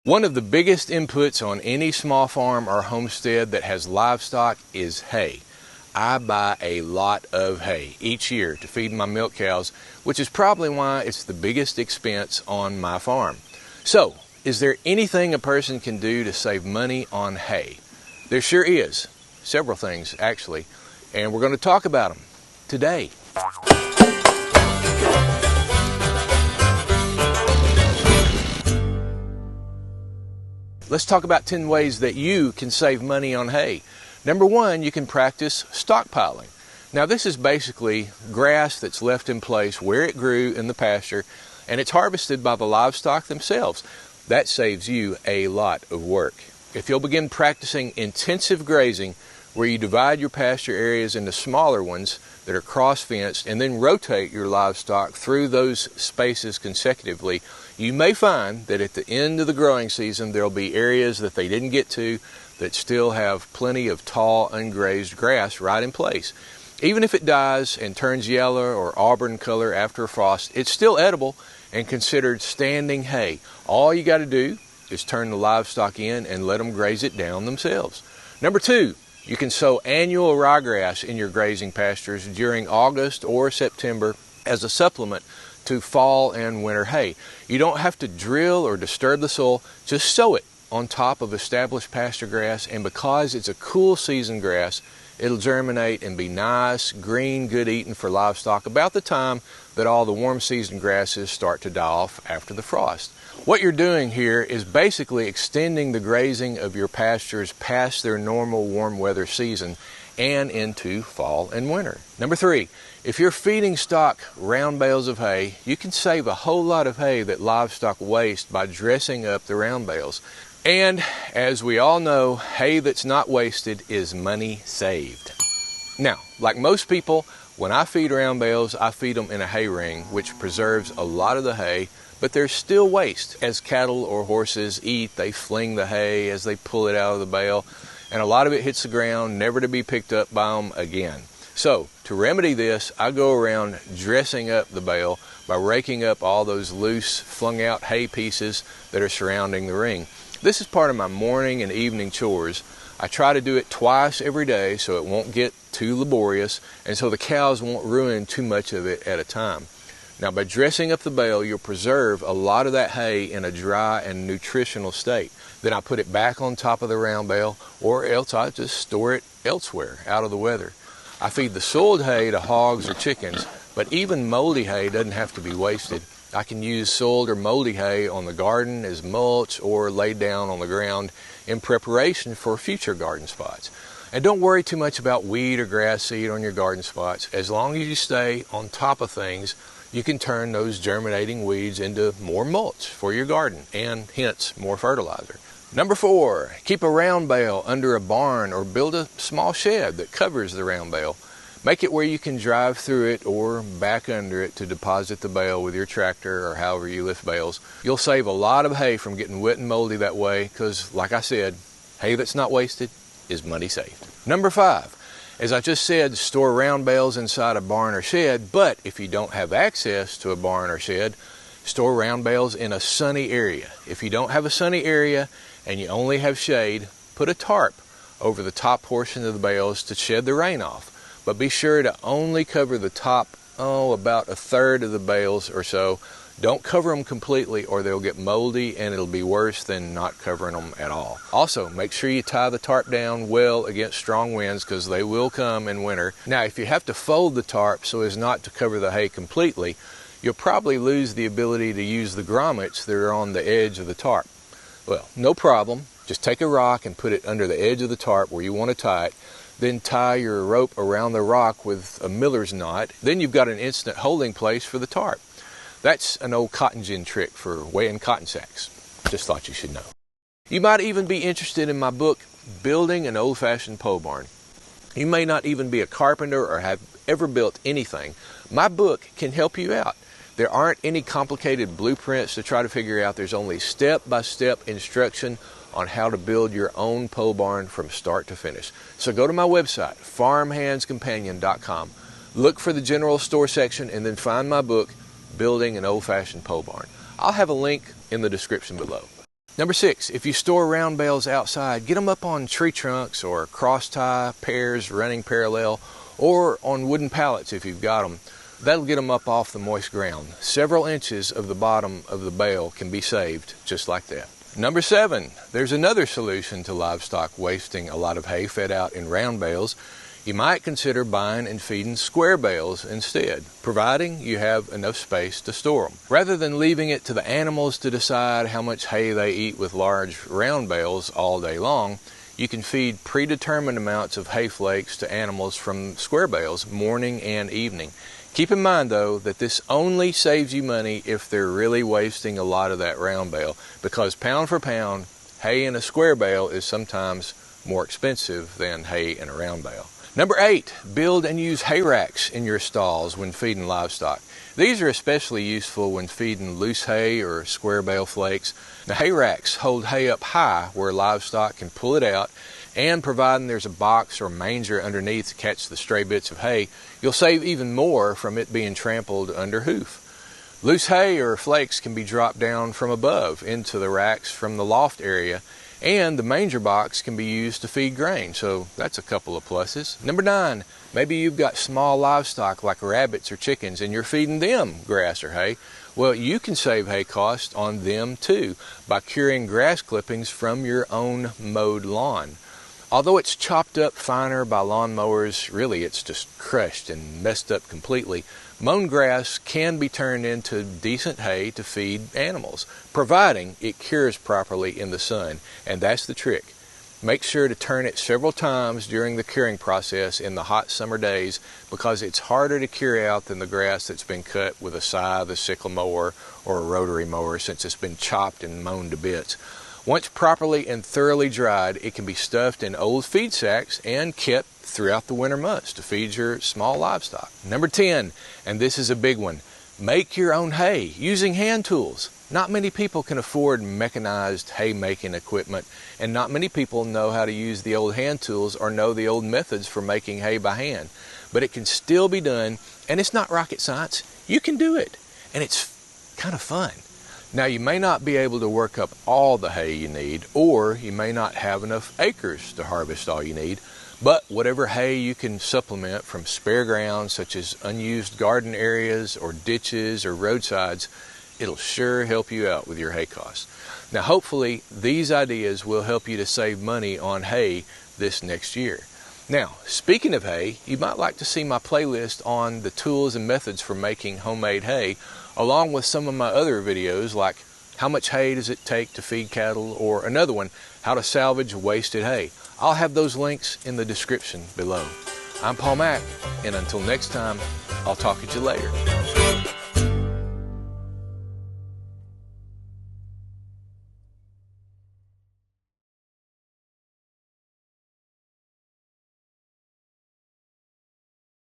One of the biggest inputs on any small farm or homestead that has livestock is hay. I buy a lot of hay each year to feed my milk cows, which is probably why it's the biggest expense on my farm. So, is there anything a person can do to save money on hay? There sure is. Several things, actually. And we're going to talk about them today. Let's talk about 10 ways that you can save money on hay. Number one, you can practice stockpiling. Now this is basically grass that's left in place where it grew in the pasture, and it's harvested by the livestock themselves. That saves you a lot of work. If you'll begin practicing intensive grazing, where you divide your pasture areas into smaller ones that are cross-fenced and then rotate your livestock through those spaces consecutively, you may find that at the end of the growing season there'll be areas that they didn't get to that still have plenty of tall, ungrazed grass right in place. Even if it dies and turns yellow or auburn color after a frost, it's still edible and considered standing hay. All you got to do is turn the livestock in and let them graze it down themselves. Number two, you can sow annual ryegrass in your grazing pastures during August or September as a supplement to fall and winter hay. You don't have to drill or disturb the soil, just sow it on top of established pasture grass, and because it's a cool season grass, it'll germinate and be nice, green, good eating for livestock about the time that all the warm season grasses start to die off after the frost. What you're doing here is basically extending the grazing of your pastures past their normal warm weather season and into fall and winter. Number three, if you're feeding stock round bales of hay, you can save a whole lot of hay that livestock waste by dressing up the round bales. And as we all know, hay that's not wasted is money saved. Now, like most people, when I feed round bales, I feed them in a hay ring, which preserves a lot of the hay, but there's still waste. As cattle or horses eat, they fling the hay as they pull it out of the bale, and a lot of it hits the ground, never to be picked up by them again. So, to remedy this, I go around dressing up the bale by raking up all those loose, flung out hay pieces that are surrounding the ring. This is part of my morning and evening chores. I try to do it twice every day so it won't get too laborious and so the cows won't ruin too much of it at a time. Now, by dressing up the bale, you'll preserve a lot of that hay in a dry and nutritional state. Then I put it back on top of the round bale, or else I just store it elsewhere, out of the weather. I feed the soiled hay to hogs or chickens, but even moldy hay doesn't have to be wasted. I can use soiled or moldy hay on the garden as mulch or laid down on the ground in preparation for future garden spots. And don't worry too much about weed or grass seed on your garden spots. As long as you stay on top of things, you can turn those germinating weeds into more mulch for your garden and hence more fertilizer. Number four, keep a round bale under a barn or build a small shed that covers the round bale. Make it where you can drive through it or back under it to deposit the bale with your tractor or however you lift bales. You'll save a lot of hay from getting wet and moldy that way because, like I said, hay that's not wasted is money saved. Number five, as I just said, store round bales inside a barn or shed, but if you don't have access to a barn or shed, store round bales in a sunny area. If you don't have a sunny area and you only have shade, put a tarp over the top portion of the bales to shed the rain off. But be sure to only cover the top, about a third of the bales or so. Don't cover them completely or they'll get moldy and it'll be worse than not covering them at all. Also, make sure you tie the tarp down well against strong winds because they will come in winter. Now, if you have to fold the tarp so as not to cover the hay completely, you'll probably lose the ability to use the grommets that are on the edge of the tarp. Well, no problem. Just take a rock and put it under the edge of the tarp where you want to tie it. Then tie your rope around the rock with a miller's knot. Then you've got an instant holding place for the tarp. That's an old cotton gin trick for weighing cotton sacks. Just thought you should know. You might even be interested in my book, Building an Old-Fashioned Pole Barn. You may not even be a carpenter or have ever built anything. My book can help you out. There aren't any complicated blueprints to try to figure out. There's only step-by-step instruction on how to build your own pole barn from start to finish. So go to my website, farmhandscompanion.com. Look for the general store section and then find my book, Building an Old-Fashioned Pole Barn. I'll have a link in the description below. Number 6, if you store round bales outside, get them up on tree trunks or cross tie, pairs running parallel, or on wooden pallets if you've got them. That'll get them up off the moist ground. Several inches of the bottom of the bale can be saved just like that. Number 7, there's another solution to livestock wasting a lot of hay fed out in round bales. You might consider buying and feeding square bales instead, providing you have enough space to store them. Rather than leaving it to the animals to decide how much hay they eat with large round bales all day long, you can feed predetermined amounts of hay flakes to animals from square bales morning and evening. Keep in mind though that this only saves you money if they're really wasting a lot of that round bale, because pound for pound, hay in a square bale is sometimes more expensive than hay in a round bale. Number 8, build and use hay racks in your stalls when feeding livestock. These are especially useful when feeding loose hay or square bale flakes. Now, hay racks hold hay up high where livestock can pull it out, and providing there's a box or manger underneath to catch the stray bits of hay, you'll save even more from it being trampled under hoof. Loose hay or flakes can be dropped down from above into the racks from the loft area, and the manger box can be used to feed grain, so that's a couple of pluses. Number 9, maybe you've got small livestock like rabbits or chickens and you're feeding them grass or hay. Well, you can save hay costs on them too by curing grass clippings from your own mowed lawn. Although it's chopped up finer by lawn mowers, really it's just crushed and messed up completely. Mown grass can be turned into decent hay to feed animals, providing it cures properly in the sun, and that's the trick. Make sure to turn it several times during the curing process in the hot summer days, because it's harder to cure out than the grass that's been cut with a scythe, a sickle mower, or a rotary mower, since it's been chopped and mown to bits. Once properly and thoroughly dried, it can be stuffed in old feed sacks and kept throughout the winter months to feed your small livestock. Number 10, and this is a big one, make your own hay using hand tools. Not many people can afford mechanized hay making equipment, and not many people know how to use the old hand tools or know the old methods for making hay by hand. But it can still be done, and it's not rocket science. You can do it, and it's kind of fun. Now, you may not be able to work up all the hay you need, or you may not have enough acres to harvest all you need, but whatever hay you can supplement from spare ground, such as unused garden areas or ditches or roadsides, it'll sure help you out with your hay costs. Now, hopefully, these ideas will help you to save money on hay this next year. Now, speaking of hay, you might like to see my playlist on the tools and methods for making homemade hay, along with some of my other videos like how much hay does it take to feed cattle, or another one, how to salvage wasted hay. I'll have those links in the description below. I'm Paul Mack, and until next time, I'll talk to you later.